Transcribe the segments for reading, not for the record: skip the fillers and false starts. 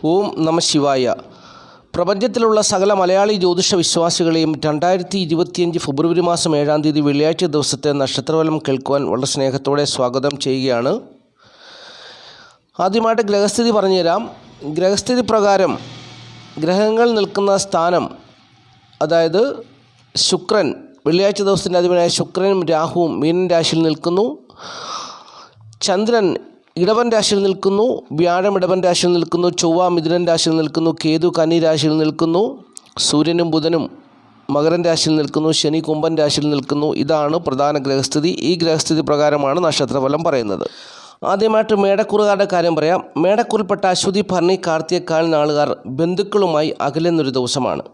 ഓം നമ ശിവായ. പ്രപഞ്ചത്തിലുള്ള സകല മലയാളി ജ്യോതിഷ വിശ്വാസികളെയും 2025 ഫെബ്രുവരി മാസം 7-ാം തീയതി വെള്ളിയാഴ്ച ദിവസത്തെ നക്ഷത്രഫലം കേൾക്കുവാൻ വളരെ സ്നേഹത്തോടെ സ്വാഗതം ചെയ്യുകയാണ്. ആദ്യമായിട്ട് ഗ്രഹസ്ഥിതി പറഞ്ഞുതരാം. ഗ്രഹസ്ഥിതി പ്രകാരം ഗ്രഹങ്ങൾ നിൽക്കുന്ന സ്ഥാനം, അതായത് ശുക്രൻ, വെള്ളിയാഴ്ച ദിവസത്തിൻ്റെ അധിപനായ ശുക്രനും രാഹുവും മീനൻ രാശിയിൽ നിൽക്കുന്നു. ചന്ദ്രൻ ഇടവൻ രാശിയിൽ നിൽക്കുന്നു. വ്യാഴം ഇടവൻ രാശിയിൽ നിൽക്കുന്നു. ചൊവ്വ മിഥുനൻ രാശിയിൽ നിൽക്കുന്നു. കേതു കന്നി രാശിയിൽ നിൽക്കുന്നു. സൂര്യനും ബുധനും മകരൻ രാശിയിൽ നിൽക്കുന്നു. ശനി കുംഭൻ രാശിയിൽ നിൽക്കുന്നു. ഇതാണ് പ്രധാന ഗ്രഹസ്ഥിതി. ഈ ഗ്രഹസ്ഥിതി പ്രകാരമാണ് നക്ഷത്രഫലം പറയുന്നത്. ആദ്യമായിട്ട് മേടക്കൂറുകാരുടെ കാര്യം പറയാം. മേടക്കൂറിൽപ്പെട്ട അശ്വതി, ഭരണി, കാർത്തിക കാൽ നാളുകാർ ബന്ധുക്കളുമായി അകലുന്നൊരു ദിവസമാണ്.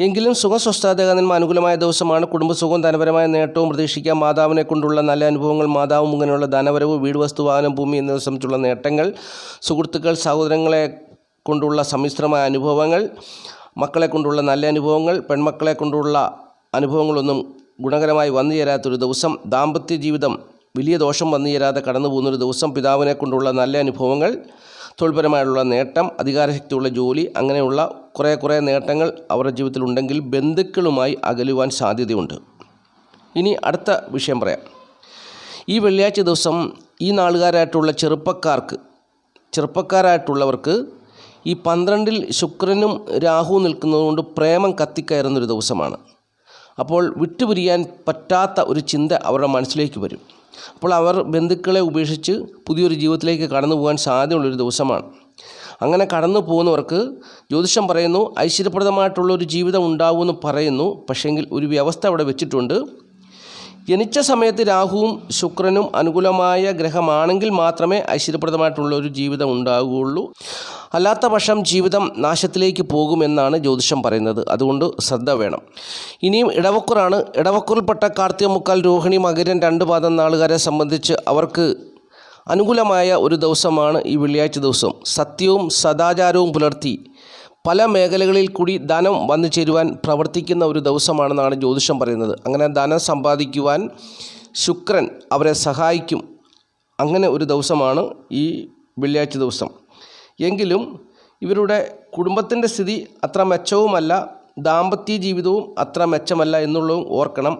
എങ്കിലും സുഖസ്വസ്ഥാതകന്മാർ അനുകൂലമായ ദിവസമാണ്. കുടുംബസുഖവും ധനപരമായ നേട്ടവും പ്രതീക്ഷിക്കാം. മാതാവിനെ കൊണ്ടുള്ള നല്ല അനുഭവങ്ങൾ, മാതാവ് മുഖേനയുള്ള ധനവരവ്, വീട്, വസ്തു, വാഹനം, ഭൂമി എന്നിവ സംബന്ധിച്ചുള്ള നേട്ടങ്ങൾ, സുഹൃത്തുക്കൾ, സഹോദരങ്ങളെ കൊണ്ടുള്ള സമ്മിശ്രമായ അനുഭവങ്ങൾ, മക്കളെ കൊണ്ടുള്ള നല്ല അനുഭവങ്ങൾ, പെൺമക്കളെ കൊണ്ടുള്ള അനുഭവങ്ങളൊന്നും ഗുണകരമായി വന്നു ചേരാത്തൊരു ദിവസം. ദാമ്പത്യ ജീവിതം വലിയ ദോഷം വന്നു ചേരാതെ കടന്നു പോകുന്നൊരു ദിവസം. പിതാവിനെ കൊണ്ടുള്ള നല്ല അനുഭവങ്ങൾ, തൊഴിൽപരമായുള്ള നേട്ടം, അധികാരശക്തിയുള്ള ജോലി, അങ്ങനെയുള്ള കുറേ നേട്ടങ്ങൾ അവരുടെ ജീവിതത്തിലുണ്ടെങ്കിൽ ബന്ധുക്കളുമായി അകലുവാൻ സാധ്യതയുണ്ട്. ഇനി അടുത്ത വിഷയം പറയാം. ഈ വെള്ളിയാഴ്ച ദിവസം ഈ നാളുകാരായിട്ടുള്ള ചെറുപ്പക്കാരായിട്ടുള്ളവർക്ക് ഈ 12-ൽ ശുക്രനും രാഹുവും നിൽക്കുന്നതുകൊണ്ട് പ്രേമം കത്തിക്കയറുന്നൊരു ദിവസമാണ്. അപ്പോൾ വിട്ടുപിരിയാൻ പറ്റാത്ത ഒരു ചിന്ത അവരുടെ മനസ്സിലേക്ക് വരും. അപ്പോൾ അവർ ബന്ധുക്കളെ ഉപേക്ഷിച്ച് പുതിയൊരു ജീവിതത്തിലേക്ക് കടന്നു പോകാൻ സാധ്യതയുള്ളൊരു ദിവസമാണ്. അങ്ങനെ കടന്നു പോകുന്നവർക്ക് ജ്യോതിഷം പറയുന്നു ഐശ്വര്യപ്രദമായിട്ടുള്ളൊരു ജീവിതം ഉണ്ടാകുമെന്ന് പറയുന്നു. പക്ഷേങ്കിൽ ഒരു വ്യവസ്ഥ അവിടെ വെച്ചിട്ടുണ്ട്. ജനിച്ച സമയത്ത് രാഹുവും ശുക്രനും അനുകൂലമായ ഗ്രഹമാണെങ്കിൽ മാത്രമേ ഐശ്വര്യപ്രദമായിട്ടുള്ളൊരു ജീവിതം ഉണ്ടാകുകയുള്ളൂ. അല്ലാത്ത പക്ഷം ജീവിതം നാശത്തിലേക്ക് പോകുമെന്നാണ് ജ്യോതിഷം പറയുന്നത്. അതുകൊണ്ട് ശ്രദ്ധ വേണം. ഇനിയും ഇടവക്കൂറാണ്. ഇടവക്കൂറിൽപ്പെട്ട കാർത്തിക, മുക്കാൽ, രോഹിണി, മകരൻ 2 പാദം നാളുകാരെ സംബന്ധിച്ച് അവർക്ക് അനുകൂലമായ ഒരു ദിവസമാണ് ഈ വെള്ളിയാഴ്ച ദിവസം. സത്യവും സദാചാരവും പുലർത്തി പല മേഖലകളിൽ കൂടി ധനം വന്നു ചേരുവാൻ പ്രവർത്തിക്കുന്ന ഒരു ദിവസമാണെന്നാണ് ജ്യോതിഷം പറയുന്നത്. അങ്ങനെ ധനം സമ്പാദിക്കുവാൻ ശുക്രൻ അവരെ സഹായിക്കും. അങ്ങനെ ഒരു ദിവസമാണ് ഈ വെള്ളിയാഴ്ച ദിവസം. എങ്കിലും ഇവരുടെ കുടുംബത്തിൻ്റെ സ്ഥിതി അത്ര മെച്ചവുമല്ല, ദാമ്പത്യ ജീവിതവും അത്ര മെച്ചമല്ല എന്നുള്ളതും ഓർക്കണം.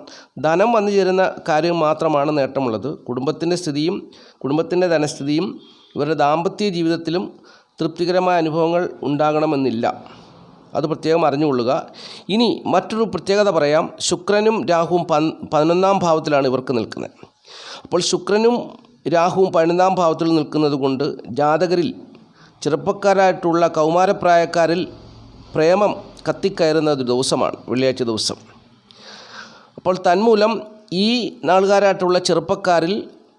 ധനം വന്നു ചേരുന്ന കാര്യം മാത്രമാണ് നേട്ടമുള്ളത്. കുടുംബത്തിൻ്റെ സ്ഥിതിയും കുടുംബത്തിൻ്റെ ധനസ്ഥിതിയും ഇവരുടെ ദാമ്പത്യ ജീവിതത്തിലും തൃപ്തികരമായ അനുഭവങ്ങൾ ഉണ്ടാകണമെന്നില്ല. അത് പ്രത്യേകം അറിഞ്ഞുകൊള്ളുക. ഇനി മറ്റൊരു പ്രത്യേകത പറയാം. ശുക്രനും രാഹുവും 11-ാം ഭാവത്തിലാണ് ഇവർക്ക് നിൽക്കുന്നത്. അപ്പോൾ ശുക്രനും രാഹുവും 11-ാം ഭാവത്തിൽ നിൽക്കുന്നത് കൊണ്ട് ജാതകരിൽ ചെറുപ്പക്കാരായിട്ടുള്ള കൗമാരപ്രായക്കാരിൽ പ്രേമം കത്തിക്കയറുന്ന ഒരു ദിവസമാണ് വെള്ളിയാഴ്ച ദിവസം. അപ്പോൾ തന്മൂലം ഈ നാളുകാരായിട്ടുള്ള ചെറുപ്പക്കാരിൽ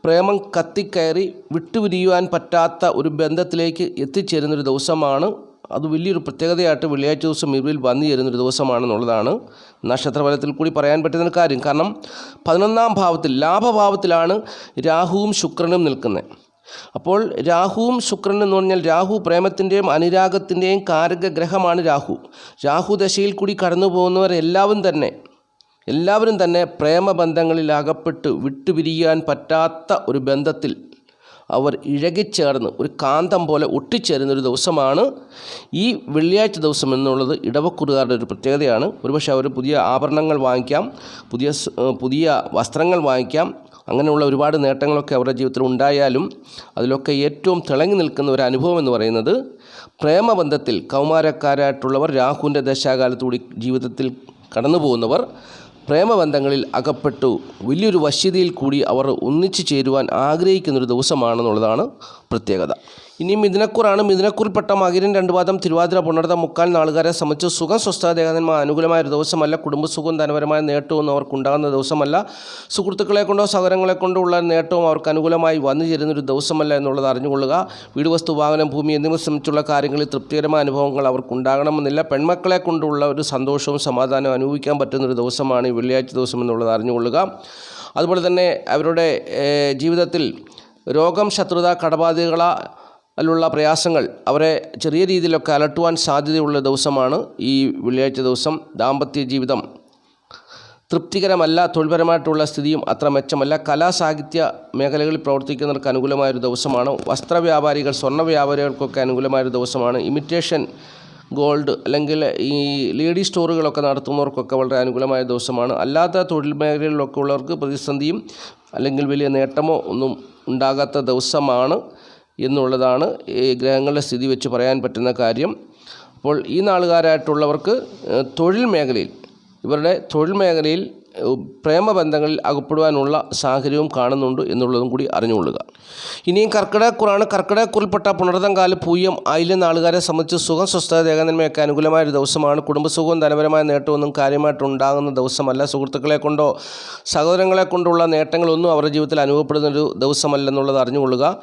പ്രേമം കത്തിക്കയറി വിട്ടുപിരിയുവാൻ പറ്റാത്ത ഒരു ബന്ധത്തിലേക്ക് എത്തിച്ചേരുന്നൊരു ദിവസമാണ്. അത് വലിയൊരു പ്രത്യേകതയായിട്ട് വെള്ളിയാഴ്ച ദിവസം ഇവരിൽ വന്നു ചേരുന്നൊരു ദിവസമാണെന്നുള്ളതാണ് നക്ഷത്രഫലത്തിൽ കൂടി പറയാൻ പറ്റുന്ന കാര്യം. കാരണം 11-ാം ഭാവത്തിൽ, ലാഭഭാവത്തിലാണ് രാഹുവും ശുക്രനും നിൽക്കുന്നത്. അപ്പോൾ രാഹുവും ശുക്രനും എന്ന് പറഞ്ഞാൽ രാഹു പ്രേമത്തിൻ്റെയും അനുരാഗത്തിൻ്റെയും കാരക ഗ്രഹമാണ് രാഹു. രാഹു ദശയിൽ കൂടി കടന്നു പോകുന്നവർ എല്ലാവരും തന്നെ പ്രേമബന്ധങ്ങളിൽ അകപ്പെട്ട് വിട്ടുപിരിയാൻ പറ്റാത്ത ഒരു ബന്ധത്തിൽ അവർ ഇഴകിച്ചേർന്ന് ഒരു കാന്തം പോലെ ഒട്ടിച്ചേരുന്നൊരു ദിവസമാണ് ഈ വെള്ളിയാഴ്ച ദിവസം എന്നുള്ളത്. ഇടവക്കൂറുകാരുടെ ഒരു പ്രത്യേകതയാണ്. ഒരുപക്ഷെ അവർ പുതിയ ആഭരണങ്ങൾ വാങ്ങിക്കാം, പുതിയ വസ്ത്രങ്ങൾ വാങ്ങിക്കാം. അങ്ങനെയുള്ള ഒരുപാട് നേട്ടങ്ങളൊക്കെ അവരുടെ ജീവിതത്തിൽ ഉണ്ടായാലും അതിലൊക്കെ ഏറ്റവും തിളങ്ങി നിൽക്കുന്ന ഒരു അനുഭവം എന്ന് പറയുന്നത് പ്രേമബന്ധത്തിൽ കൗമാരക്കാരായിട്ടുള്ളവർ, രാഹുവിൻ്റെ ദശാകാലത്തുകൂടി ജീവിതത്തിൽ കടന്നു പോകുന്നവർ പ്രേമബന്ധങ്ങളിൽ അകപ്പെട്ടു വലിയൊരു വശ്യതയിൽ കൂടി അവർ ഒന്നിച്ചു ചേരുവാൻ ആഗ്രഹിക്കുന്നൊരു ദിവസമാണെന്നുള്ളതാണ് പ്രത്യേകത. ഇനി മിഥുനക്കൂറാണ്. മിഥുനക്കൂറിൽപ്പെട്ട മകരൻ 2 പാദം, തിരുവാതിര, പുണർത, മുക്കാൽ നാളുകാരെ സംബന്ധിച്ച് സുഖം സ്വസ്ഥാതകന്മാർ അനുകൂലമായ ഒരു ദിവസമല്ല. കുടുംബസുഖവും ധനപരമായ നേട്ടവും അവർക്കുണ്ടാകുന്ന ദിവസമല്ല. സുഹൃത്തുക്കളെ കൊണ്ടോ സഹോദരങ്ങളെ കൊണ്ടോ ഉള്ള നേട്ടവും അവർക്ക് അനുകൂലമായി വന്നു ചേരുന്നൊരു ദിവസമല്ല എന്നുള്ളത് അറിഞ്ഞുകൊള്ളുക. വീട്, വസ്തു, വാഹനം, ഭൂമി എന്നിവ സംബന്ധിച്ചുള്ള കാര്യങ്ങളിൽ തൃപ്തികരമായ അനുഭവങ്ങൾ അവർക്കുണ്ടാകണമെന്നില്ല. പെൺമക്കളെ കൊണ്ടുള്ള ഒരു സന്തോഷവും സമാധാനവും അനുഭവിക്കാൻ പറ്റുന്നൊരു ദിവസമാണ് ഈ വെള്ളിയാഴ്ച ദിവസം എന്നുള്ളത് അറിഞ്ഞുകൊള്ളുക. അതുപോലെ തന്നെ അവരുടെ ജീവിതത്തിൽ രോഗം, ശത്രുത, കടബാധ്യതകൾ അതിലുള്ള പ്രയാസങ്ങൾ അവരെ ചെറിയ രീതിയിലൊക്കെ അലട്ടുവാൻ സാധ്യതയുള്ള ദിവസമാണ് ഈ വെള്ളിയാഴ്ച ദിവസം. ദാമ്പത്യ ജീവിതം തൃപ്തികരമല്ല. തൊഴിൽപരമായിട്ടുള്ള സ്ഥിതിയും അത്ര മെച്ചമല്ല. കലാസാഹിത്യ മേഖലകളിൽ പ്രവർത്തിക്കുന്നവർക്ക് അനുകൂലമായൊരു ദിവസമാണ്. വസ്ത്രവ്യാപാരികൾ, സ്വർണ്ണ വ്യാപാരികൾക്കൊക്കെ അനുകൂലമായൊരു ദിവസമാണ്. ഇമിറ്റേഷൻ ഗോൾഡ് അല്ലെങ്കിൽ ഈ ലേഡി സ്റ്റോറുകളൊക്കെ നടത്തുന്നവർക്കൊക്കെ വളരെ അനുകൂലമായ ദിവസമാണ്. അല്ലാത്ത തൊഴിൽ മേഖലകളിലൊക്കെ ഉള്ളവർക്ക് പ്രതിസന്ധിയും അല്ലെങ്കിൽ വലിയ നേട്ടമോ ഒന്നും ഉണ്ടാകാത്ത ദിവസമാണ് എന്നുള്ളതാണ് ഈ ഗ്രഹങ്ങളുടെ സ്ഥിതി വെച്ച് പറയാൻ പറ്റുന്ന കാര്യം. അപ്പോൾ ഈ നാളുകാരായിട്ടുള്ളവർക്ക് ഇവരുടെ തൊഴിൽ മേഖലയിൽ പ്രേമബന്ധങ്ങളിൽ അകപ്പെടുവാനുള്ള സാഹചര്യവും കാണുന്നുണ്ട് എന്നുള്ളതും കൂടി അറിഞ്ഞുകൊള്ളുക. ഇനിയും കർക്കിടകക്കുറാണ്. കർക്കിടകക്കുറിൽപ്പെട്ട പുണർതം, കാല്, പൂയം, ആയില്യം നാളുകാരെ സംബന്ധിച്ച് സുഖം, സ്വസ്ഥത, ദേഹനന്മയൊക്കെ അനുകൂലമായൊരു ദിവസമാണ്. കുടുംബസുഖവും ധനപരമായ നേട്ടമൊന്നും കാര്യമായിട്ടുണ്ടാകുന്ന ദിവസമല്ല. സുഹൃത്തുക്കളെ കൊണ്ടോ സഹോദരങ്ങളെ കൊണ്ടുള്ള നേട്ടങ്ങളൊന്നും അവരുടെ ജീവിതത്തിൽ അനുഭവപ്പെടുന്നൊരു ദിവസമല്ലെന്നുള്ളത് അറിഞ്ഞുകൊള്ളുക.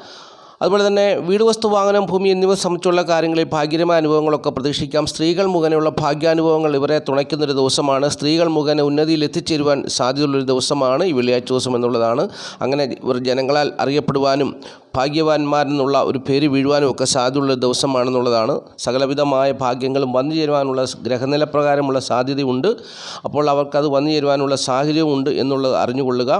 അതുപോലെ തന്നെ വീട്, വസ്തു, വാഹനം, ഭൂമി എന്നിവ സംബന്ധിച്ചുള്ള കാര്യങ്ങളിൽ ഭാഗ്യകരമായ അനുഭവങ്ങളൊക്കെ പ്രതീക്ഷിക്കാം. സ്ത്രീകൾ മുഖേനയുള്ള ഭാഗ്യാനുഭവങ്ങൾ ഇവരെ തുണയ്ക്കുന്നൊരു ദിവസമാണ്. സ്ത്രീകൾ മുഖേന ഉന്നതിയിൽ എത്തിച്ചേരുവാൻ സാധ്യതയുള്ളൊരു ദിവസമാണ് ഈ വെള്ളിയാഴ്ച ദിവസം എന്നുള്ളതാണ്. അങ്ങനെ ഇവർ ജനങ്ങളാൽ അറിയപ്പെടുവാനും ഭാഗ്യവാന്മാരെന്നുള്ള ഒരു പേര് വീഴുവാനും ഒക്കെ സാധ്യതയുള്ള ദിവസമാണെന്നുള്ളതാണ്. സകലവിധമായ ഭാഗ്യങ്ങളും വന്നു ചേരുവാനുള്ള ഗ്രഹനില പ്രകാരമുള്ള സാധ്യതയുണ്ട്. അപ്പോൾ അവർക്കത് വന്നു ചേരുവാനുള്ള സാഹചര്യമുണ്ട് എന്നുള്ളത് അറിഞ്ഞുകൊള്ളുക.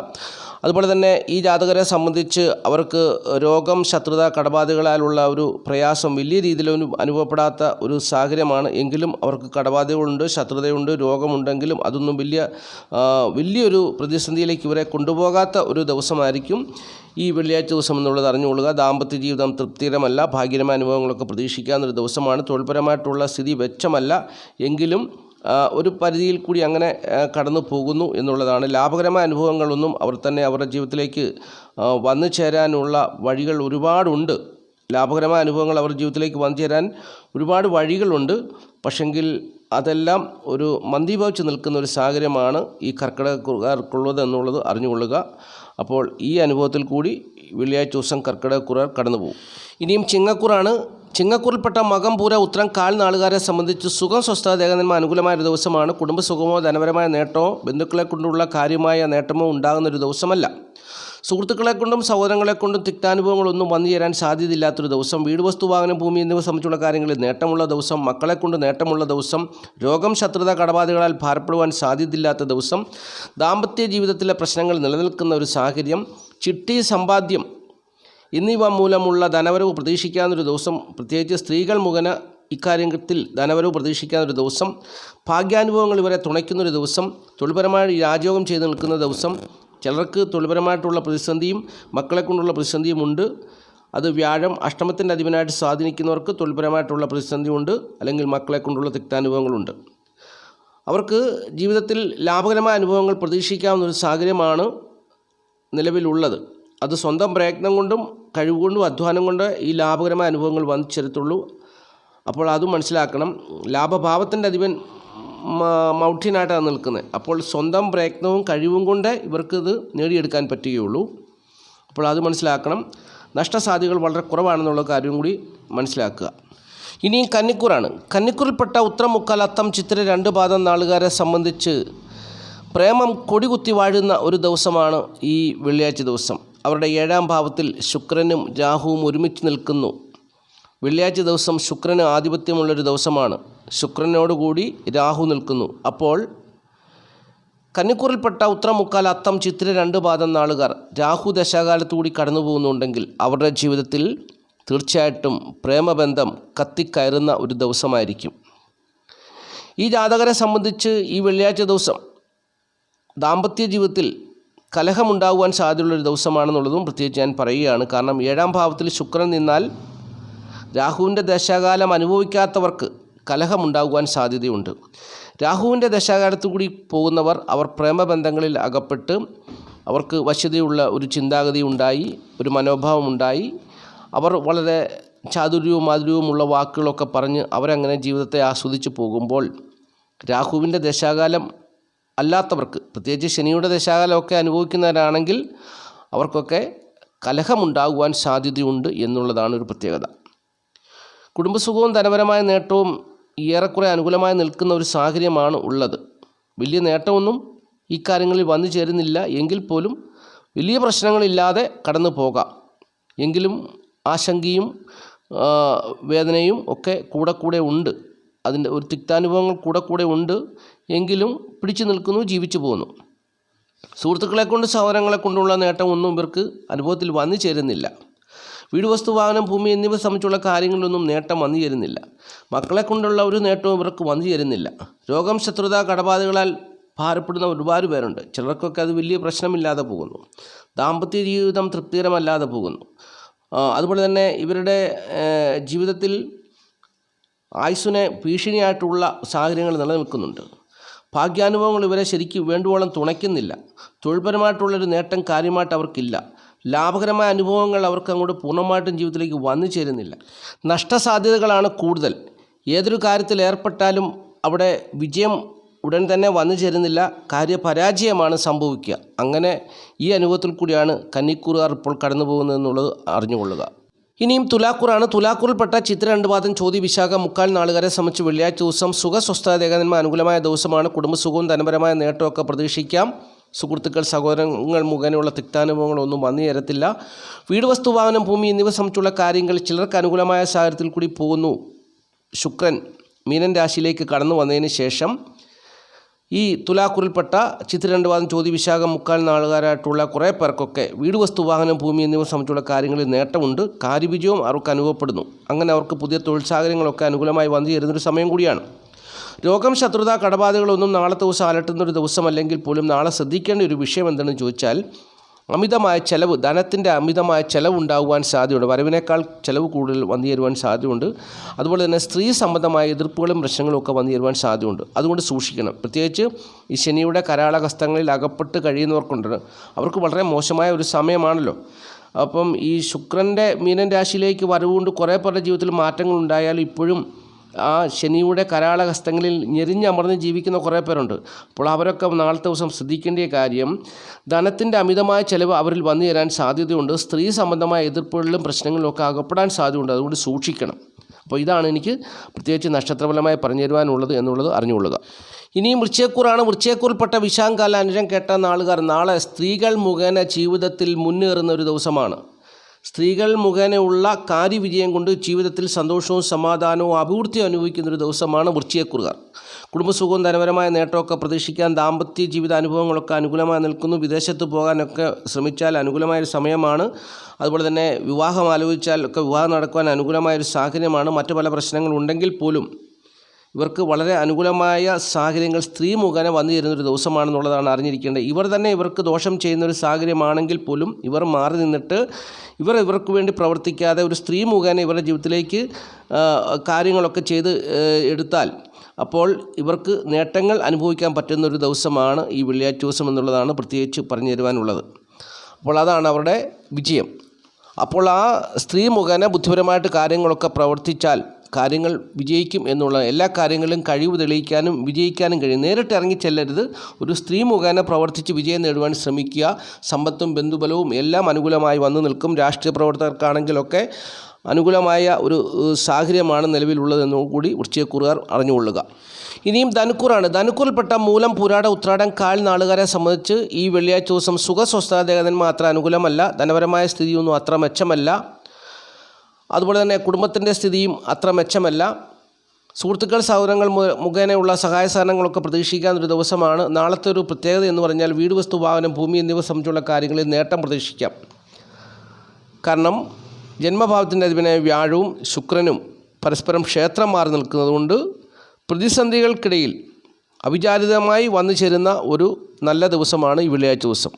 അതുപോലെ തന്നെ ഈ ജാതകരെ സംബന്ധിച്ച് അവർക്ക് രോഗം, ശത്രുത, കടബാധകളാലുള്ള ഒരു പ്രയാസം വലിയ രീതിയിലൊന്നും അനുഭവപ്പെടാത്ത ഒരു സാഹചര്യമാണ്. എങ്കിലും അവർക്ക് കടബാധകളുണ്ട്, ശത്രുതയുണ്ട്, രോഗമുണ്ടെങ്കിലും അതൊന്നും വലിയൊരു പ്രതിസന്ധിയിലേക്ക് ഇവരെ കൊണ്ടുപോകാത്ത ഒരു ദിവസമായിരിക്കും ഈ വെള്ളിയാഴ്ച ദിവസം എന്നുള്ളത് അറിഞ്ഞുകൊള്ളുക. ദാമ്പത്യ ജീവിതം തൃപ്തികരമല്ല. ഭാഗ്യകരമായ അനുഭവങ്ങളൊക്കെ പ്രതീക്ഷിക്കാവുന്നൊരു ദിവസമാണ്. തൊഴിൽപരമായിട്ടുള്ള സ്ഥിതി മെച്ചമല്ല. എങ്കിലും ഒരു പരിധിയിൽ കൂടി അങ്ങനെ കടന്നു പോകുന്നു എന്നുള്ളതാണ്. ലാഭകരമായ അനുഭവങ്ങളൊന്നും അവരുടെ ജീവിതത്തിലേക്ക് വന്നു ചേരാനുള്ള വഴികൾ ഒരുപാടുണ്ട്. ലാഭകരമായ അനുഭവങ്ങൾ അവരുടെ ജീവിതത്തിലേക്ക് വന്നു ചേരാൻ ഒരുപാട് വഴികളുണ്ട്. പക്ഷെങ്കിൽ അതെല്ലാം ഒരു മന്ദീഭവിച്ച് നിൽക്കുന്ന ഒരു സാഹചര്യമാണ് ഈ കർക്കിടകക്കാർക്കുള്ളത് എന്നുള്ളത് അറിഞ്ഞുകൊള്ളുക. അപ്പോൾ ഈ അനുഭവത്തിൽ കൂടി വെള്ളിയാഴ്ച ദിവസം കർക്കിടകക്കുറാർ കടന്നു പോകും. ഇനിയും ചിങ്ങക്കുറാണ്. ചിങ്ങക്കുറിൽപ്പെട്ട മകം, പൂര, ഉത്രം, കാൽ നാളുകാരെ സംബന്ധിച്ച് സുഖം, സ്വസ്ഥത, ദേഹനന്മ അനുകൂലമായൊരു ദിവസമാണ്. കുടുംബസുഖമോ ധനപരമായ നേട്ടമോ ബന്ധുക്കളെ കൊണ്ടുള്ള കാര്യമായ നേട്ടമോ ഉണ്ടാകുന്നൊരു ദിവസമല്ല. സുഹൃത്തുക്കളെ കൊണ്ടും സഹോദരങ്ങളെ കൊണ്ടും തിക്താനുഭവങ്ങളൊന്നും വന്നു ചേരാൻ സാധ്യതയില്ലാത്തൊരു ദിവസം. വീട്, വസ്തു, വാഹനം, ഭൂമി എന്നിവ സംബന്ധിച്ചുള്ള കാര്യങ്ങളിൽ നേട്ടമുള്ള ദിവസം. മക്കളെ കൊണ്ട് നേട്ടമുള്ള ദിവസം. രോഗം, ശത്രുത, കടബാധകളാൽ ഭാരപ്പെടുവാൻ സാധ്യതയില്ലാത്ത ദിവസം. ദാമ്പത്യ ജീവിതത്തിലെ പ്രശ്നങ്ങൾ നിലനിൽക്കുന്ന ഒരു സാഹചര്യം. ചിട്ടി, സമ്പാദ്യം എന്നിവ മൂലമുള്ള ധനവരവ് പ്രതീക്ഷിക്കാവുന്നൊരു ദിവസം. പ്രത്യേകിച്ച് സ്ത്രീകൾ മുഖേന ഇക്കാര്യത്തിൽ ധനവരവ് പ്രതീക്ഷിക്കാവുന്നൊരു ദിവസം. ഭാഗ്യാനുഭവങ്ങൾ ഇവരെ തുണയ്ക്കുന്നൊരു ദിവസം. തൊഴിൽപരമായി രാജയോഗം ചെയ്ത് നിൽക്കുന്ന ദിവസം. ചിലർക്ക് തൊഴിൽപരമായിട്ടുള്ള പ്രതിസന്ധിയും മക്കളെ കൊണ്ടുള്ള പ്രതിസന്ധിയും ഉണ്ട്. അത് വ്യാഴം അഷ്ടമത്തിൻ്റെ അധിപനായിട്ട് സ്വാധീനിക്കുന്നവർക്ക് തൊഴിൽപരമായിട്ടുള്ള പ്രതിസന്ധിയുണ്ട്, അല്ലെങ്കിൽ മക്കളെ കൊണ്ടുള്ള തിക്താനുഭവങ്ങളുണ്ട്. അവർക്ക് ജീവിതത്തിൽ ലാഭകരമായ അനുഭവങ്ങൾ പ്രതീക്ഷിക്കാവുന്നൊരു സാഹചര്യമാണ് നിലവിലുള്ളത്. അത് സ്വന്തം പ്രയത്നം കൊണ്ടും കഴിവുകൊണ്ടും അധ്വാനം കൊണ്ട് ഈ ലാഭകരമായ അനുഭവങ്ങൾ വന്നു ചേരത്തുള്ളൂ. അപ്പോൾ അതും മനസ്സിലാക്കണം. ലാഭഭാവത്തിൻ്റെ അധിപൻ മൗഢ്യനായിട്ടാണ് നിൽക്കുന്നത്. അപ്പോൾ സ്വന്തം പ്രയത്നവും കഴിവും കൊണ്ട് ഇവർക്കിത് നേടിയെടുക്കാൻ പറ്റുകയുള്ളൂ. അപ്പോൾ അത് മനസ്സിലാക്കണം. നഷ്ടസാധ്യതകൾ വളരെ കുറവാണെന്നുള്ള കാര്യം കൂടി മനസ്സിലാക്കുക. ഇനിയും കന്നിക്കൂറാണ്. കന്നിക്കൂറിൽപ്പെട്ട ഉത്രം, മുക്കാൽ, അത്തം, ചിത്തിര 2 പാദം നാളുകാരെ സംബന്ധിച്ച് പ്രേമം കൊടികുത്തി വാഴുന്ന ഒരു ദിവസമാണ് ഈ വെള്ളിയാഴ്ച ദിവസം. അവരുടെ 7ാം ഭാവത്തിൽ ശുക്രനും രാഹുവും ഒരുമിച്ച് നിൽക്കുന്നു. വെള്ളിയാഴ്ച ദിവസം ശുക്രന് ആധിപത്യമുള്ളൊരു ദിവസമാണ്. ശുക്രനോടുകൂടി രാഹു നിൽക്കുന്നു. അപ്പോൾ കന്നിക്കൂറിൽപ്പെട്ട ഉത്രം, മുക്കാൽ, അത്തം, ചിത്തിര 2 പാദം നാളുകാർ രാഹു ദശാകാലത്തുകൂടി കടന്നു പോകുന്നുണ്ടെങ്കിൽ അവരുടെ ജീവിതത്തിൽ തീർച്ചയായിട്ടും പ്രേമബന്ധം കത്തിക്കയറുന്ന ഒരു ദിവസമായിരിക്കും. ഈ ജാതകരെ സംബന്ധിച്ച് ഈ വെള്ളിയാഴ്ച ദിവസം ദാമ്പത്യ ജീവിതത്തിൽ കലഹമുണ്ടാകുവാൻ സാധ്യതയുള്ളൊരു ദിവസമാണെന്നുള്ളതും പ്രത്യേകിച്ച് ഞാൻ പറയുകയാണ്. കാരണം 7ാം ഭാവത്തിൽ ശുക്രൻ നിന്നാൽ രാഹുവിൻ്റെ ദശാകാലം അനുഭവിക്കാത്തവർക്ക് കലഹമുണ്ടാകുവാൻ സാധ്യതയുണ്ട്. രാഹുവിൻ്റെ ദശാകാലത്തു കൂടി പോകുന്നവർ അവർ പ്രേമബന്ധങ്ങളിൽ അകപ്പെട്ട് അവർക്ക് വശ്യതയുള്ള ഒരു ചിന്താഗതി ഉണ്ടായി, ഒരു മനോഭാവം ഉണ്ടായി. അവർ വളരെ ചാതുര്യവും മാധുര്യവുമുള്ള വാക്കുകളൊക്കെ പറഞ്ഞ് അവരങ്ങനെ ജീവിതത്തെ ആസ്വദിച്ച് പോകുമ്പോൾ രാഹുവിൻ്റെ ദശാകാലം അല്ലാത്തവർക്ക്, പ്രത്യേകിച്ച് ശനിയുടെ ദശാകാലമൊക്കെ അനുഭവിക്കുന്നവരാണെങ്കിൽ അവർക്കൊക്കെ കലഹമുണ്ടാകുവാൻ സാധ്യതയുണ്ട് എന്നുള്ളതാണ് ഒരു പ്രത്യേകത. കുടുംബസുഖവും ധനപരമായ നേട്ടവും ഏറെക്കുറെ അനുകൂലമായി നിൽക്കുന്ന ഒരു സാഹചര്യമാണ് ഉള്ളത്. വലിയ നേട്ടമൊന്നും ഈ കാര്യങ്ങളിൽ വന്നു ചേരുന്നില്ല എങ്കിൽ പോലും വലിയ പ്രശ്നങ്ങളില്ലാതെ കടന്നു പോകാം. എങ്കിലും ആശങ്കയും വേദനയും ഒക്കെ കൂടെ ഉണ്ട്. അതിൻ്റെ ഒരു തിക്താനുഭവങ്ങൾ കൂടെ ഉണ്ട്, എങ്കിലും പിടിച്ചു നിൽക്കുന്നു, ജീവിച്ചു പോകുന്നു. സുഹൃത്തുക്കളെ കൊണ്ട് സഹോദരങ്ങളെ കൊണ്ടുള്ള നേട്ടമൊന്നും ഇവർക്ക് അനുഭവത്തിൽ വന്നു ചേരുന്നില്ല. വീട്, വസ്തു, വാഹനം, ഭൂമി എന്നിവ സംബന്ധിച്ചുള്ള കാര്യങ്ങളിലൊന്നും നേട്ടം വന്നു ചേരുന്നില്ല. മക്കളെ കൊണ്ടുള്ള ഒരു നേട്ടവും ഇവർക്ക് വന്നു ചേരുന്നില്ല. രോഗം, ശത്രുത, കടബാധകളാൽ ഭാരപ്പെടുന്ന ഒരുപാട് പേരുണ്ട്. ചിലർക്കൊക്കെ അത് വലിയ പ്രശ്നമില്ലാതെ പോകുന്നു. ദാമ്പത്യ ജീവിതം തൃപ്തികരമല്ലാതെ പോകുന്നു. അതുപോലെ തന്നെ ഇവരുടെ ജീവിതത്തിൽ ആയുസ്സിനെ ഭീഷണിയായിട്ടുള്ള സാഹചര്യങ്ങൾ നിലനിൽക്കുന്നുണ്ട്. ഭാഗ്യാനുഭവങ്ങൾ ഇവരെ ശരിക്കും വേണ്ടുവോളം തുണയ്ക്കുന്നില്ല. തൊഴിൽപരമായിട്ടുള്ളൊരു നേട്ടം കാര്യമായിട്ട് അവർക്കില്ല. ലാഭകരമായ അനുഭവങ്ങൾ അവർക്ക് അങ്ങോട്ട് പൂർണ്ണമായിട്ടും ജീവിതത്തിലേക്ക് വന്നു ചേരുന്നില്ല. നഷ്ടസാധ്യതകളാണ് കൂടുതൽ. ഏതൊരു കാര്യത്തിൽ ഏർപ്പെട്ടാലും അവിടെ വിജയം ഉടൻ തന്നെ വന്നു ചേരുന്നില്ല, കാര്യപരാജയമാണ് സംഭവിക്കുക. അങ്ങനെ ഈ അനുഭവത്തിൽ കൂടിയാണ് കന്നിക്കൂറുകാർ ഇപ്പോൾ കടന്നു പോകുന്നതെന്നുള്ളത് അറിഞ്ഞുകൊള്ളുക. ഇനിയും തുലാക്കൂറാണ്. തുലാക്കൂറിൽപ്പെട്ട ചിത്ര 2 പാദം ചോതി വിശാഖ 3/4 നാളുകാരെ സംബന്ധിച്ച് വെള്ളിയാഴ്ച ദിവസം സുഖസ്വസ്ഥതേകന്മ അനുകൂലമായ ദിവസമാണ്. കുടുംബസുഖവും ധനപരമായ നേട്ടമൊക്കെ പ്രതീക്ഷിക്കാം. സുഹൃത്തുക്കൾ, സഹോദരങ്ങൾ മുഖേനയുള്ള തിക്താനുഭവങ്ങളൊന്നും വന്നു ചേരത്തില്ല. വീട്, വസ്തു, വാഹനം, ഭൂമി എന്നിവ സംബന്ധിച്ചുള്ള കാര്യങ്ങൾ ചിലർക്ക് അനുകൂലമായ സാഹചര്യത്തിൽ കൂടി പോകുന്നു. ശുക്രൻ മീനൻ രാശിയിലേക്ക് കടന്നു വന്നതിന് ശേഷം ഈ തുലാക്കൂറിൽപ്പെട്ട ചിത്ര 2 പാദം ചോതി വിശാഖ 3/4 നാളുകാരായിട്ടുള്ള കുറേ പേർക്കൊക്കെ വീട്, വസ്തു, വാഹനം, ഭൂമി എന്നിവ സംബന്ധിച്ചുള്ള കാര്യങ്ങളിൽ നേട്ടമുണ്ട്. കാര്യവിജയവും അവർക്ക് അനുഭവപ്പെടുന്നു. അങ്ങനെ അവർക്ക് പുതിയ തൊഴിൽ സാഹചര്യങ്ങളൊക്കെ അനുകൂലമായി വന്നു ചേരുന്നൊരു സമയം കൂടിയാണ്. രോഗം, ശത്രുത, കടബാധകളൊന്നും നാളത്തെ ദിവസം അലട്ടുന്നൊരു ദിവസമല്ലെങ്കിൽ പോലും നാളെ ശ്രദ്ധിക്കേണ്ട ഒരു വിഷയം എന്താണെന്ന് ചോദിച്ചാൽ അമിതമായ ചെലവ്, ധനത്തിൻ്റെ അമിതമായ ചെലവ് ഉണ്ടാകുവാൻ സാധ്യതയുണ്ട്. വരവിനേക്കാൾ ചെലവ് കൂടുതൽ വന്നു ചേരുവാൻ സാധ്യതയുണ്ട്. അതുപോലെ തന്നെ സ്ത്രീ സംബന്ധമായ എതിർപ്പുകളും പ്രശ്നങ്ങളും ഒക്കെ വന്നു ചേരുവാൻ സാധ്യതയുണ്ട്. അതുകൊണ്ട് സൂക്ഷിക്കണം. പ്രത്യേകിച്ച് ഈ ശനിയുടെ കരാളഹസ്തങ്ങളിൽ അകപ്പെട്ട് കഴിയുന്നവർക്കുണ്ട്. അവർക്ക് വളരെ മോശമായ ഒരു സമയമാണല്ലോ. അപ്പം ഈ ശുക്രൻ്റെ മീനൻ രാശിയിലേക്ക് വരവുകൊണ്ട് കുറേ പേരുടെ ജീവിതത്തിൽ മാറ്റങ്ങൾ ഉണ്ടായാലും ഇപ്പോഴും ആ ശനിയുടെ കരാളഹസ്തങ്ങളിൽ ഞെരിഞ്ഞമർന്ന് ജീവിക്കുന്ന കുറേ പേരുണ്ട്. അപ്പോൾ അവരൊക്കെ നാളത്തെ ദിവസം ശ്രദ്ധിക്കേണ്ട കാര്യം, ധനത്തിൻ്റെ അമിതമായ ചെലവ് അവരിൽ വന്നു ചേരാൻ സാധ്യതയുണ്ട്. സ്ത്രീ സംബന്ധമായ എതിർപ്പുകളിലും പ്രശ്നങ്ങളിലും ഒക്കെ അകപ്പെടാൻ സാധ്യതയുണ്ട്. അതുകൊണ്ട് സൂക്ഷിക്കണം. അപ്പോൾ ഇതാണ് എനിക്ക് പ്രത്യേകിച്ച് നക്ഷത്രഫലമായി പറഞ്ഞു തരുവാനുള്ളത് എന്നുള്ളത് അറിഞ്ഞുകൊള്ളുക. ഇനിയും വൃശ്ചികക്കൂറാണ്. വൃശ്ചികക്കൂറിൽപ്പെട്ട വിശാഖകാല അനുരം കേട്ട നാളുകാർ നാളെ സ്ത്രീകൾ മുഖേന ജീവിതത്തിൽ മുന്നേറുന്ന ഒരു ദിവസമാണ്. സ്ത്രീകൾ മുഖേനയുള്ള കാര്യവിജയം കൊണ്ട് ജീവിതത്തിൽ സന്തോഷവും സമാധാനവും അഭിവൃദ്ധിയും അനുഭവിക്കുന്നൊരു ദിവസമാണ് വൃശ്ചികക്കൂറുകാർ. കുടുംബസുഖവും ധനപരമായ നേട്ടമൊക്കെ പ്രതീക്ഷിക്കാൻ, ദാമ്പത്യ ജീവിത അനുഭവങ്ങളൊക്കെ അനുകൂലമായി നിൽക്കുന്നു. വിദേശത്ത് പോകാനൊക്കെ ശ്രമിച്ചാൽ അനുകൂലമായൊരു സമയമാണ്. അതുപോലെ തന്നെ വിവാഹം ആലോചിച്ചാൽ ഒക്കെ വിവാഹം നടക്കുവാൻ അനുകൂലമായൊരു സാഹചര്യമാണ്. മറ്റു പല പ്രശ്നങ്ങളുണ്ടെങ്കിൽ പോലും ഇവർക്ക് വളരെ അനുകൂലമായ സാഹചര്യങ്ങൾ സ്ത്രീ മുഖേന വന്നു ചേരുന്നൊരു ദിവസമാണെന്നുള്ളതാണ് അറിഞ്ഞിരിക്കേണ്ടത്. ഇവർ തന്നെ ഇവർക്ക് ദോഷം ചെയ്യുന്നൊരു സാഹചര്യമാണെങ്കിൽ പോലും ഇവർ മാറി നിന്നിട്ട് ഇവർക്ക് വേണ്ടി പ്രവർത്തിക്കാതെ ഒരു സ്ത്രീ മുഖേന ഇവരുടെ ജീവിതത്തിലേക്ക് കാര്യങ്ങളൊക്കെ ചെയ്ത് എടുത്താൽ അപ്പോൾ ഇവർക്ക് നേട്ടങ്ങൾ അനുഭവിക്കാൻ പറ്റുന്നൊരു ദിവസമാണ് ഈ വെള്ളിയാഴ്ച ദിവസം എന്നുള്ളതാണ് പ്രത്യേകിച്ച് പറഞ്ഞു തരുവാനുള്ളത്. അപ്പോൾ അതാണ് അവരുടെ വിജയം. അപ്പോൾ ആ സ്ത്രീ മുഖേന ബുദ്ധിപരമായിട്ട് കാര്യങ്ങളൊക്കെ പ്രവർത്തിച്ചാൽ കാര്യങ്ങൾ വിജയിക്കും എന്നുള്ള, എല്ലാ കാര്യങ്ങളിലും കഴിവ് തെളിയിക്കാനും വിജയിക്കാനും കഴിയും. നേരിട്ട് ഇറങ്ങി ചെല്ലരുത്. ഒരു സ്ത്രീ മുഖേന പ്രവർത്തിച്ച് വിജയം നേടുവാൻ ശ്രമിക്കുക. സമ്പത്തും ബന്ധുബലവും എല്ലാം അനുകൂലമായി വന്നു നിൽക്കും. രാഷ്ട്രീയ പ്രവർത്തകർക്കാണെങ്കിലൊക്കെ അനുകൂലമായ ഒരു സാഹചര്യമാണ് നിലവിലുള്ളതെന്നും കൂടി വൃശ്ചികക്കൂറുകാർ അറിഞ്ഞുകൊള്ളുക. ഇനിയും ധനുക്കൂറാണ്. ധനുക്കൂറിൽപ്പെട്ട മൂലം, പൂരാട, ഉത്രാടം, കാൽ നാളുകാരെ സംബന്ധിച്ച് ഈ വെള്ളിയാഴ്ച ദിവസം സുഖസ്വസ്ഥതേകന്മാർ അത്ര അനുകൂലമല്ല. ധനപരമായ സ്ഥിതിയൊന്നും അത്ര മെച്ചമല്ല. അതുപോലെ തന്നെ കുടുംബത്തിൻ്റെ സ്ഥിതിയും അത്ര മെച്ചമല്ല. സുഹൃത്തുക്കൾ, സഹോദരങ്ങൾ മുഖേനയുള്ള സഹായ സഹകരണങ്ങളൊക്കെ പ്രതീക്ഷിക്കാവുന്നൊരു ദിവസമാണ്. നാളത്തെ ഒരു പ്രത്യേകത എന്ന് പറഞ്ഞാൽ വീട്, വസ്തു, വാഹനം, ഭൂമി എന്നിവ സംബന്ധിച്ചുള്ള കാര്യങ്ങളിൽ നേട്ടം പ്രതീക്ഷിക്കാം. കാരണം ജന്മഭാവത്തിൻ്റെ അധിപനായ വ്യാഴവും ശുക്രനും പരസ്പരം ക്ഷേത്രം മാറി നിൽക്കുന്നതുകൊണ്ട് പ്രതിസന്ധികൾക്കിടയിൽ അവിചാരിതമായി വന്നു ചേരുന്ന ഒരു നല്ല ദിവസമാണ് ഈ വെള്ളിയാഴ്ച ദിവസം.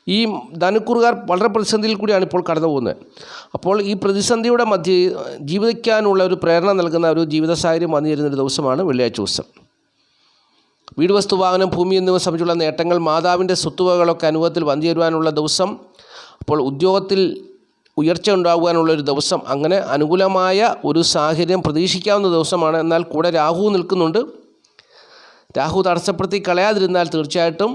ഈ ധനുക്കൂറുകാർ വളരെ പ്രതിസന്ധിയിൽ കൂടിയാണ് ഇപ്പോൾ കടന്നു പോകുന്നത്. അപ്പോൾ ഈ പ്രതിസന്ധിയുടെ മധ്യേ ജീവിക്കാനുള്ള ഒരു പ്രേരണ നൽകുന്ന ഒരു ജീവിത സാഹചര്യം വന്നു ചേരുന്നൊരു ദിവസമാണ് വെള്ളിയാഴ്ച ദിവസം. വീട്, വസ്തു, വാഹനം, ഭൂമി എന്നിവ സംബന്ധിച്ചുള്ള നേട്ടങ്ങൾ, മാതാവിൻ്റെ സ്വത്തുവകകളൊക്കെ അനുഭവത്തിൽ വന്നു ചേരുവാനുള്ള ദിവസം. അപ്പോൾ ഉദ്യോഗത്തിൽ ഉയർച്ച ഉണ്ടാകുവാനുള്ളൊരു ദിവസം. അങ്ങനെ അനുകൂലമായ ഒരു സാഹചര്യം പ്രതീക്ഷിക്കാവുന്ന ദിവസമാണ്. എന്നാൽ കൂടെ രാഹു നിൽക്കുന്നുണ്ട്. രാഹു തടസ്സപ്പെടുത്തി കളയാതിരുന്നാൽ തീർച്ചയായിട്ടും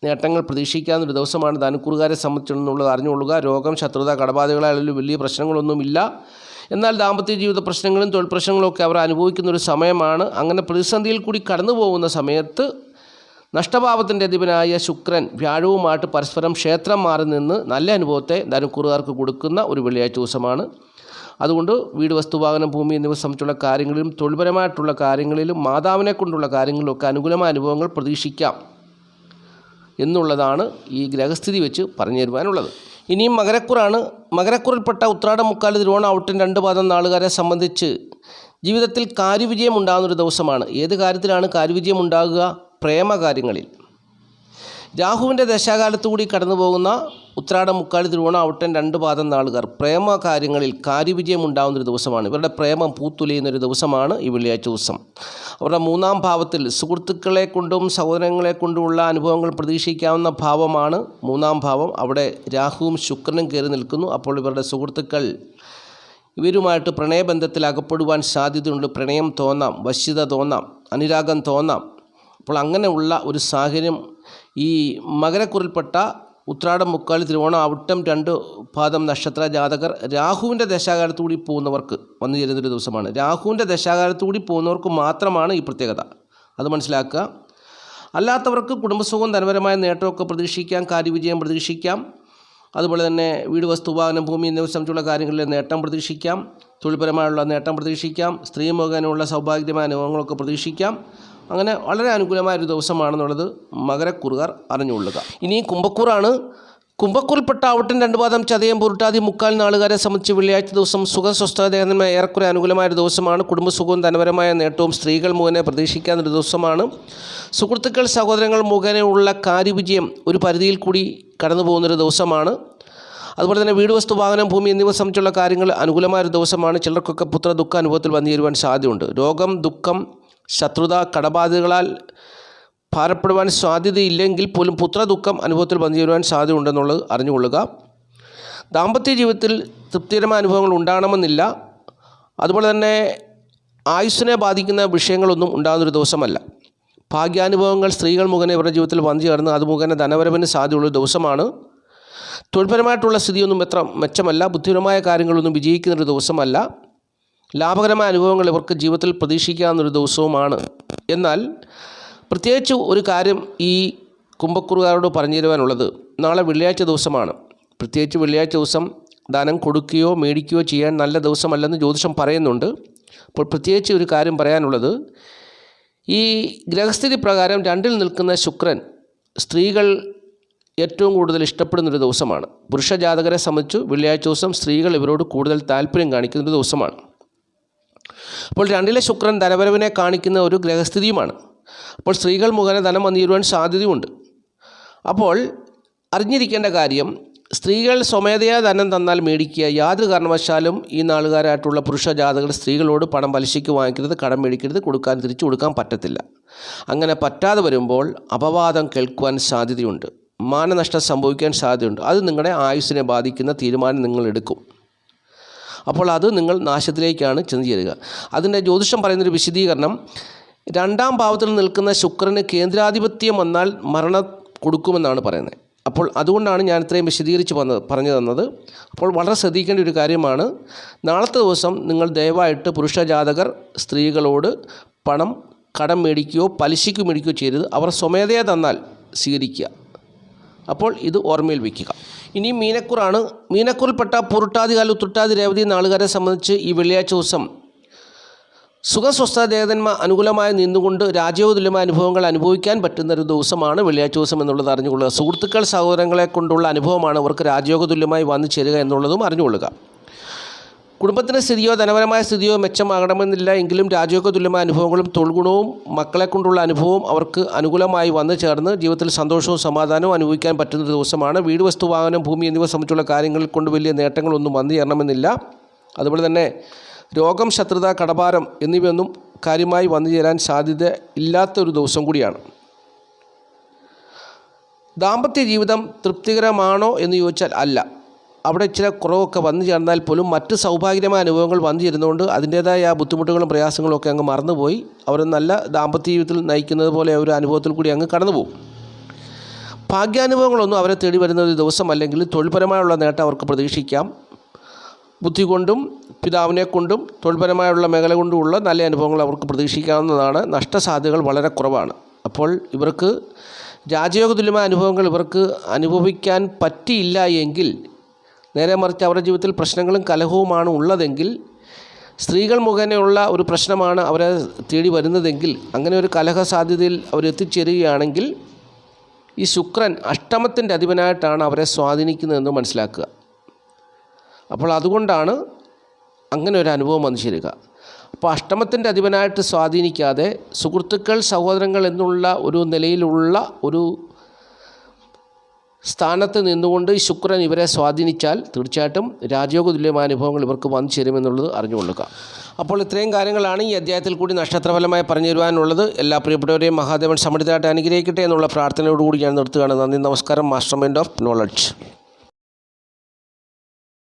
നേട്ടങ്ങൾ പ്രതീക്ഷിക്കാവുന്നൊരു ദിവസമാണ് ധനുക്കൂറുകാരെ സംബന്ധിച്ചുള്ളത് അറിഞ്ഞുകൊള്ളുക. രോഗം, ശത്രുത, കടബാധകളായാലും വലിയ പ്രശ്നങ്ങളൊന്നുമില്ല. എന്നാൽ ദാമ്പത്യ ജീവിത പ്രശ്നങ്ങളും തൊഴിൽ പ്രശ്നങ്ങളും ഒക്കെ അവർ അനുഭവിക്കുന്നൊരു സമയമാണ്. അങ്ങനെ പ്രതിസന്ധിയിൽ കൂടി കടന്നു പോകുന്ന സമയത്ത് നഷ്ടഭാവത്തിൻ്റെ അധിപനായ ശുക്രൻ വ്യാഴവുമായിട്ട് പരസ്പരം ക്ഷേത്രം മാറി നിന്ന് നല്ല അനുഭവത്തെ ധനുക്കൂറുകാർക്ക് കൊടുക്കുന്ന ഒരു വെള്ളിയാഴ്ച ദിവസമാണ്. അതുകൊണ്ട് വീട്, വസ്തു, വാഹനം, ഭൂമി എന്നിവ സംബന്ധിച്ചുള്ള കാര്യങ്ങളിലും തൊഴിൽപരമായിട്ടുള്ള കാര്യങ്ങളിലും മാതാവിനെ കൊണ്ടുള്ള കാര്യങ്ങളിലൊക്കെ അനുകൂലമായ അനുഭവങ്ങൾ പ്രതീക്ഷിക്കാം എന്നുള്ളതാണ് ഈ ഗ്രഹസ്ഥിതി വെച്ച് പറഞ്ഞു തരുവാനുള്ളത്. ഇനിയും മകരക്കുറാണ്. മകരക്കുറിൽപ്പെട്ട ഉത്രാടം, മുക്കാല്, തിരുവോണം, ഔട്ടം 2 പാദം നാളുകാരെ സംബന്ധിച്ച് ജീവിതത്തിൽ കാര്യവിജയം ഉണ്ടാകുന്നൊരു ദിവസമാണ്. ഏത് കാര്യത്തിലാണ് കാര്യവിജയം ഉണ്ടാകുക? പ്രേമകാര്യങ്ങളിൽ. രാഹുവിൻ്റെ ദശാകാലത്തുകൂടി കടന്നു പോകുന്ന ഉത്രാടം, മുക്കാല്, തിരുവോണം, ഔട്ടം 2 പാദം നാളുകാർ പ്രേമ കാര്യങ്ങളിൽ കാര്യവിജയം ഉണ്ടാകുന്നൊരു ദിവസമാണ്. ഇവരുടെ പ്രേമം പൂത്തുലയുന്നൊരു ദിവസമാണ് ഈ വെള്ളിയാഴ്ച ദിവസം. അവരുടെ 3-ാം ഭാവത്തിൽ സുഹൃത്തുക്കളെ കൊണ്ടും സഹോദരങ്ങളെ കൊണ്ടുമുള്ള അനുഭവങ്ങൾ പ്രതീക്ഷിക്കാവുന്ന ഭാവമാണ് 3-ാം ഭാവം. അവിടെ രാഹുവും ശുക്രനും കയറി നിൽക്കുന്നു. അപ്പോൾ ഇവരുടെ സുഹൃത്തുക്കൾ ഇവരുമായിട്ട് പ്രണയബന്ധത്തിൽ അകപ്പെടുവാൻ സാധ്യതയുണ്ട്. പ്രണയം തോന്നാം, വശ്യത തോന്നാം, അനുരാഗം തോന്നാം. അപ്പോൾ അങ്ങനെയുള്ള ഒരു സാഹചര്യം ഈ മകരക്കുറിൽപ്പെട്ട ഉത്രാടം, മുക്കാല്, തിരുവോണം, ഔട്ടം 2 പാദം നക്ഷത്ര ജാതകർ രാഹുവിൻ്റെ ദശാകാലത്തുകൂടി പോകുന്നവർക്ക് വന്നു ചേരുന്നൊരു ദിവസമാണ്. രാഹുവിൻ്റെ ദശാകാലത്തുകൂടി പോകുന്നവർക്ക് മാത്രമാണ് ഈ പ്രത്യേകത, അത് മനസ്സിലാക്കുക. അല്ലാത്തവർക്ക് കുടുംബസുഖവും ധനപരമായ നേട്ടമൊക്കെ പ്രതീക്ഷിക്കാം, കാര്യവിജയം പ്രതീക്ഷിക്കാം. അതുപോലെ തന്നെ വീട്, വസ്തു, വാഹനം, ഭൂമി എന്നിവ സംബന്ധിച്ചുള്ള കാര്യങ്ങളിൽ നേട്ടം പ്രതീക്ഷിക്കാം, തൊഴിൽപരമായുള്ള നേട്ടം പ്രതീക്ഷിക്കാം, സ്ത്രീ മുഖേനയുള്ള സൗഭാഗ്യമായ അനുഭവങ്ങളൊക്കെ പ്രതീക്ഷിക്കാം. അങ്ങനെ വളരെ അനുകൂലമായൊരു ദിവസമാണെന്നുള്ളത് മകരക്കുറുകാർ അറിഞ്ഞുകൊള്ളുക. ഇനി കുംഭക്കൂറാണ്. കുംഭക്കൂറിൽപ്പെട്ട ഔട്ടം 2 പാദം ചതയം, പൊരുട്ടാതി, മുക്കാൽ നാളുകാരെ സംബന്ധിച്ച് വെള്ളിയാഴ്ച ദിവസം സുഖസ്വസ്ഥതമായ ഏറെക്കുറെ അനുകൂലമായൊരു ദിവസമാണ്. കുടുംബസുഖവും ധനപരമായ നേട്ടവും സ്ത്രീകൾ മുഖേന പ്രതീക്ഷിക്കാവുന്നൊരു ദിവസമാണ്. സുഹൃത്തുക്കൾ, സഹോദരങ്ങൾ മുഖേനയുള്ള കാര്യവിജയം ഒരു പരിധിയിൽ കൂടി കടന്നു പോകുന്നൊരു ദിവസമാണ്. അതുപോലെ തന്നെ വീട്, വസ്തു, വാഹനം, ഭൂമി എന്നിവ സംബന്ധിച്ചുള്ള കാര്യങ്ങൾ അനുകൂലമായൊരു ദിവസമാണ്. ചിലർക്കൊക്കെ പുത്ര ദുഃഖ അനുഭവത്തിൽ വന്നു ചേരുവാൻ സാധ്യതയുണ്ട്. രോഗം, ദുഃഖം, ശത്രുത, കടബാധ്യതകളാൽ ഭാരപ്പെടുവാൻ സാധ്യതയില്ലെങ്കിൽ പോലും പുത്രദുഃഖം അനുഭവത്തിൽ വന്നു ചേരുവാൻ സാധ്യതയുണ്ടെന്നുള്ളത് അറിഞ്ഞുകൊള്ളുക. ദാമ്പത്യ ജീവിതത്തിൽ തൃപ്തികരമായ അനുഭവങ്ങൾ ഉണ്ടാകണമെന്നില്ല. അതുപോലെ തന്നെ ആയുസ്സിനെ ബാധിക്കുന്ന വിഷയങ്ങളൊന്നും ഉണ്ടാകുന്നൊരു ദിവസമല്ല. ഭാഗ്യാനുഭവങ്ങൾ സ്ത്രീകൾ മുഖേന ഇവരുടെ ജീവിതത്തിൽ വന്നു ചേർന്ന് അത് മുഖേന ധനവരവിന് സാധ്യതയുള്ളൊരു ദിവസമാണ്. തൊഴിൽപരമായിട്ടുള്ള സ്ഥിതിയൊന്നും എത്ര മെച്ചമല്ല. ബുദ്ധിപരമായ കാര്യങ്ങളൊന്നും വിജയിക്കുന്നൊരു ദിവസമല്ല. ലാഭകരമായ അനുഭവങ്ങൾ ഇവർക്ക് ജീവിതത്തിൽ പ്രതീക്ഷിക്കാവുന്നൊരു ദിവസവുമാണ്. എന്നാൽ പ്രത്യേകിച്ച് ഒരു കാര്യം ഈ കുംഭക്കുറുകാരോട് പറഞ്ഞു തരുവാനുള്ളത്, നാളെ വെള്ളിയാഴ്ച ദിവസമാണ്. പ്രത്യേകിച്ച് വെള്ളിയാഴ്ച ദിവസം ദാനം കൊടുക്കുകയോ മേടിക്കുകയോ ചെയ്യാൻ നല്ല ദിവസമല്ലെന്ന് ജ്യോതിഷം പറയുന്നുണ്ട്. അപ്പോൾ പ്രത്യേകിച്ച് ഒരു കാര്യം പറയാനുള്ളത്, ഈ ഗ്രഹസ്ഥിതി പ്രകാരം 2-ൽ നിൽക്കുന്ന ശുക്രൻ സ്ത്രീകൾ ഏറ്റവും കൂടുതൽ ഇഷ്ടപ്പെടുന്നൊരു ദിവസമാണ്. പുരുഷ ജാതകരെ സംബന്ധിച്ച് വെള്ളിയാഴ്ച ദിവസം സ്ത്രീകൾ ഇവരോട് കൂടുതൽ താല്പര്യം കാണിക്കുന്നൊരു ദിവസമാണ്. അപ്പോൾ 2-ലെ ശുക്രൻ ധനപരവിനെ കാണിക്കുന്ന ഒരു ഗ്രഹസ്ഥിതിയുമാണ്. അപ്പോൾ സ്ത്രീകൾ മുഖേന ധനം വന്നു ചേരുവാൻ സാധ്യതയുണ്ട്. അപ്പോൾ അറിഞ്ഞിരിക്കേണ്ട കാര്യം, സ്ത്രീകൾ സ്വമേധയാ ധനം തന്നാൽ മേടിക്കുക. യാതൊരു കാരണവശാലും ഈ നാളുകാരായിട്ടുള്ള പുരുഷ ജാതകർ സ്ത്രീകളോട് പണം പലിശയ്ക്ക് വാങ്ങിക്കരുത്, കടം മേടിക്കരുത്, തിരിച്ചു കൊടുക്കാൻ പറ്റത്തില്ല. അങ്ങനെ പറ്റാതെ വരുമ്പോൾ അപവാദം കേൾക്കുവാൻ സാധ്യതയുണ്ട്, മാനനഷ്ടം സംഭവിക്കാൻ സാധ്യതയുണ്ട്. അത് നിങ്ങളുടെ ആയുസ്സിനെ ബാധിക്കുന്ന തീരുമാനം നിങ്ങൾ എടുക്കും. അപ്പോൾ അത് നിങ്ങൾ നാശത്തിലേക്കാണ് ചെന്ന് ചേരുക. അതിൻ്റെ ജ്യോതിഷം പറയുന്നൊരു വിശദീകരണം, 2-ാം ഭാവത്തിൽ നിൽക്കുന്ന ശുക്രന് കേന്ദ്രാധിപത്യം വന്നാൽ മരണം കൊടുക്കുമെന്നാണ് പറയുന്നത്. അപ്പോൾ അതുകൊണ്ടാണ് ഞാൻ ഇത്രയും വിശദീകരിച്ച് പറഞ്ഞു തന്നത്. അപ്പോൾ വളരെ ശ്രദ്ധിക്കേണ്ട ഒരു കാര്യമാണ്, നാളത്തെ ദിവസം നിങ്ങൾ ദയവായിട്ട് പുരുഷ ജാതകർ സ്ത്രീകളോട് പണം കടം മേടിക്കുകയോ പലിശയ്ക്ക് മേടിക്കുകയോ ചെയ്യരുത്. അവർ സ്വമേധയാ തന്നാൽ സ്വീകരിക്കുക. അപ്പോൾ ഇത് ഓർമ്മയിൽ വയ്ക്കുക. ഇനി മീനക്കൂറാണ്. മീനക്കൂറിൽപ്പെട്ട പൊരുട്ടാതികാൽ, ഉത്രട്ടാതി, രേവതി നാളുകാരെ സംബന്ധിച്ച് ഈ വെള്ളിയാഴ്ച ദിവസം സുഖസ്വസ്ഥ ദേവതന്മാർ അനുകൂലമായി നിന്നുകൊണ്ട് രാജയോതുല്യമായ അനുഭവങ്ങൾ അനുഭവിക്കാൻ പറ്റുന്നൊരു ദിവസമാണ് വെള്ളിയാഴ്ച ദിവസം എന്നുള്ളത് അറിഞ്ഞുകൊള്ളുക. സുഹൃത്തുക്കൾ, സഹോദരങ്ങളെ കൊണ്ടുള്ള അനുഭവമാണ് അവർക്ക് രാജയോഗതുല്യമായി വന്നു ചേരുക എന്നുള്ളതും അറിഞ്ഞുകൊള്ളുക. കുടുംബത്തിൻ്റെ സ്ഥിതിയോ ധനപരമായ സ്ഥിതിയോ മെച്ചമാകണമെന്നില്ല എങ്കിലും രാജയോഗതുല്യമായ അനുഭവങ്ങളും തൊഴിൽഗുണവും മക്കളെ കൊണ്ടുള്ള അനുഭവവും അവർക്ക് അനുകൂലമായി വന്നു ചേർന്ന് ജീവിതത്തിൽ സന്തോഷവും സമാധാനവും അനുഭവിക്കാൻ പറ്റുന്ന ദിവസമാണ്. വീട്, വസ്തു, വാഹനം, ഭൂമി എന്നിവ സംബന്ധിച്ചുള്ള കാര്യങ്ങൾ കൊണ്ട് വലിയ നേട്ടങ്ങളൊന്നും വന്നു ചേരണമെന്നില്ല. അതുപോലെ തന്നെ രോഗം, ശത്രുത, കടഭാരം എന്നിവയൊന്നും കാര്യമായി വന്നു ചേരാൻ സാധ്യത ഇല്ലാത്തൊരു ദിവസം കൂടിയാണ്. ദാമ്പത്യ ജീവിതം തൃപ്തികരമാണോ എന്ന് ചോദിച്ചാൽ അല്ല. അവിടെ ചില കുറവൊക്കെ വന്നു ചേർന്നാൽ പോലും മറ്റ് സൗഭാഗ്യമായ അനുഭവങ്ങൾ വന്നു ചേരുന്നതുകൊണ്ട് അതിൻ്റേതായ ആ ബുദ്ധിമുട്ടുകളും പ്രയാസങ്ങളും ഒക്കെ അങ്ങ് മറന്നുപോയി അവർ നല്ല ദാമ്പത്യ ജീവിതത്തിൽ നയിക്കുന്നത് പോലെ ഒരു അനുഭവത്തിൽ കൂടി അങ്ങ് കടന്നുപോകും. ഭാഗ്യാനുഭവങ്ങളൊന്നും അവരെ തേടി വരുന്ന ഒരു ദിവസം അല്ലെങ്കിൽ തൊഴിൽപരമായുള്ള നേട്ടം അവർക്ക് പ്രതീക്ഷിക്കാം. ബുദ്ധി കൊണ്ടും പിതാവിനെ കൊണ്ടും തൊഴിൽപരമായുള്ള മേഖല കൊണ്ടുമുള്ള നല്ല അനുഭവങ്ങൾ അവർക്ക് പ്രതീക്ഷിക്കാവുന്നതാണ്. നഷ്ടസാധ്യതകൾ വളരെ കുറവാണ്. അപ്പോൾ ഇവർക്ക് രാജയോഗതുല്യമായ അനുഭവങ്ങൾ ഇവർക്ക് അനുഭവിക്കാൻ പറ്റിയില്ല എങ്കിൽ നേരെ മറിച്ച് അവരുടെ ജീവിതത്തിൽ പ്രശ്നങ്ങളും കലഹവുമാണ് ഉള്ളതെങ്കിൽ, സ്ത്രീകൾ മുഖേനയുള്ള ഒരു പ്രശ്നമാണ് അവരെ തേടി വരുന്നതെങ്കിൽ, അങ്ങനെ ഒരു കലഹ സാധ്യതയിൽ അവരെത്തിച്ചേരുകയാണെങ്കിൽ ഈ ശുക്രൻ അഷ്ടമത്തിൻ്റെ അധിപനായിട്ടാണ് അവരെ സ്വാധീനിക്കുന്നതെന്ന് മനസ്സിലാക്കുക. അപ്പോൾ അതുകൊണ്ടാണ് അങ്ങനെ ഒരു അനുഭവം വന്നു ചേരുക. അപ്പോൾ അഷ്ടമത്തിൻ്റെ അധിപനായിട്ട് സ്വാധീനിക്കാതെ സുഹൃത്തുക്കൾ, സഹോദരങ്ങൾ എന്നുള്ള ഒരു നിലയിലുള്ള ഒരു സ്ഥാനത്ത് നിന്നുകൊണ്ട് ഈ ശുക്രൻ ഇവരെ സ്വാധീനിച്ചാൽ തീർച്ചയായിട്ടും രാജയോഗ തുല്യമായ അനുഭവങ്ങൾ ഇവർക്ക് വന്നു ചേരുമെന്നുള്ളത് അറിഞ്ഞുകൊള്ളുക. അപ്പോൾ ഇത്രയും കാര്യങ്ങളാണ് ഈ അധ്യായത്തിൽ കൂടി നക്ഷത്രഫലമായി പറഞ്ഞു തരുവാനുള്ളത്. എല്ലാ പ്രിയപ്പെട്ടവരെയും മഹാദേവൻ സമൃദ്ധമായിട്ട് അനുഗ്രഹിക്കട്ടെ എന്നുള്ള പ്രാർത്ഥനയോടുകൂടി ഞാൻ നിർത്തുകയാണ്. നന്ദി, നമസ്കാരം. Master mind of knowledge.